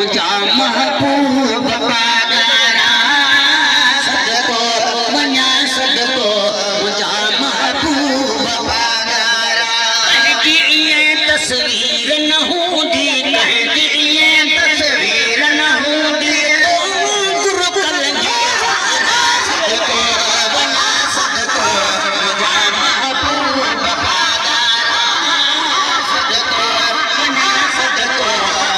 मुझा महबूब पागारा सदको वञा सदको मुझा महबूब पागारा कहजी ये तस्वीर न हूंदी कहजी ये तस्वीर न हूंदी गुरु कलंगी सदको वञा सदको मुझा महबूब पागारा सदको वञा सदको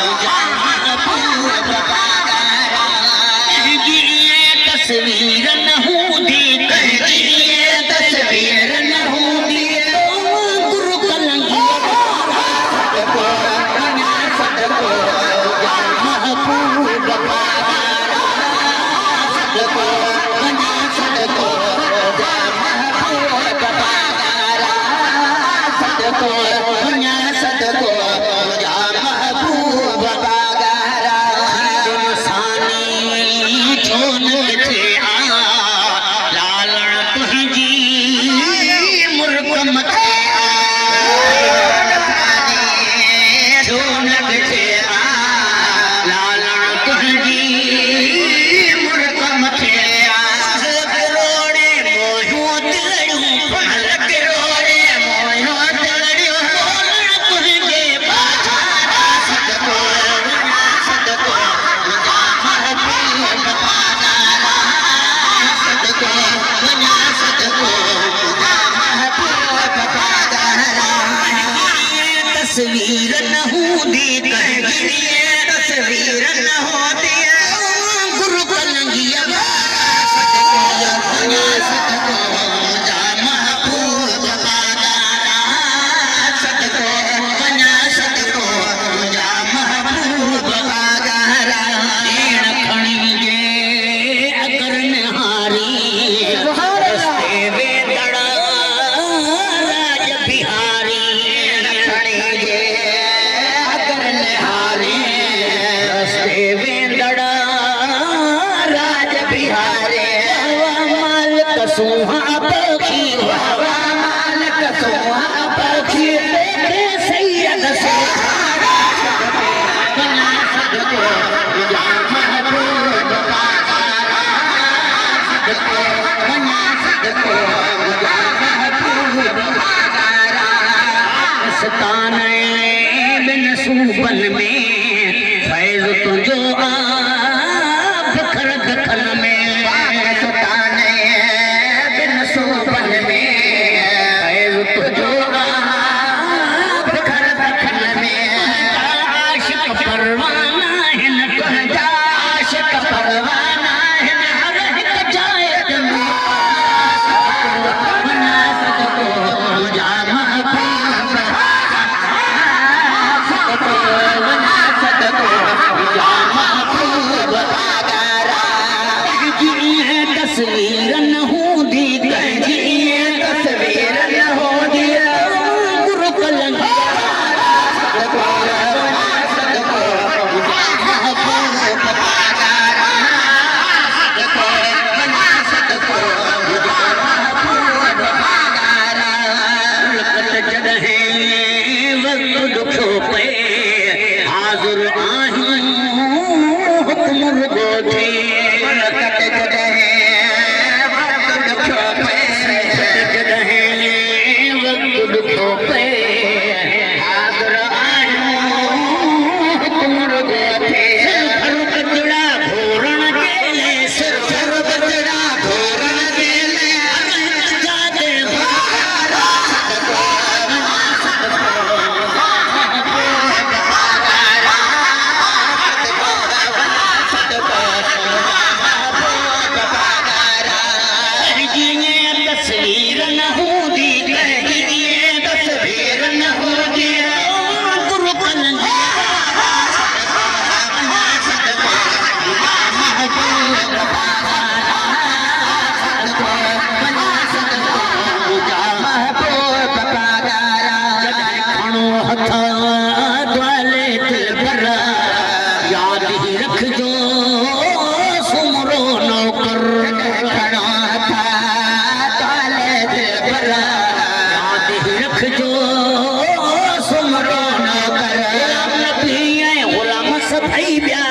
मुझा महबूब पागारा कहजी ये तस्वीर न हूंदी कहजी ये तस्वीर न हूंदी गुरु कलंगी सदको वञा सदको मुझा महबूब पागारा सदको वञा सदको मुझा महबूब पागारा सदको वञा सदको मुझा महबूब पागारा इंसानी छो न किथे आ लालण तुंहिंजी मुर्ग मथे आ छो न किथे आ लालण तुंहिंजी मुर्ग मथे आ किरोड़े मोहियो दिलड़ियूं पहल किरोड़े मोहियो दिलड़ियूं बोलण तुंहिंजे बाजारा सदको वञा सदको मुझा महबूब पागारा सदको वञा सदको मुझा महबूब पागारा ये तस्वीर न हूंदी कहजी ये तस्वीर न होती गुरु कलंगी सदको वञा सदको मुझा महबूब पागारा सदको वञा सदको मुझा महबूब पागारा ॾियण खणी जे अगर निहारी रस्ते वेंदड़ राज बिहारी ॾियण खणी जे अगर निहारी रस्ते वेंदड़ राज बिहारी हवा मालिक सुहा पखी हवा मालिक सुहा पखी देखे सैयद सुहारा सदको वञा सदको मुझा महबूब पागारा सदको वञा सदको मुझा महबूब पागारा मस्ताने बिन सूबन में फैज़ तुझो बिखर बिखर में मस्ताने बिन सूबन में फैज़ तुझो बिखर बिखर में आशिक परवाना हिन तुंहिंजा आशिक परवाना हिन हर हिक जायत में वञा सदको मुझा महबूब सदको वञा सदको मुझा महबूब पागारा कहजी ये तस्वीर न हूंदी कहजी ये तस्वीर न हूंदी गुरु कलंगी सदको वञा सदको मुझा महबूब पागारा सदको वञा सदको मुझा महबूब पागारा लकत जॾहिं वक़्तु ॾुखियो पए हाज़िर आहियूं हुक्म रुॻो थे लकत जॾहिं वक़्तु ॾुखियो पए जॾहिं वक़्तु ॾुखियो पए हाज़िर आहियूं हुक्म रुॻो थे सिर बचड़ा घोरण गेले सिर बचड़ा घोरण गेले जादे पागारा सदको वञा सदको मुझा महबूब पागारा सदको वञा सदको मुझा महबूब सफाई ब्या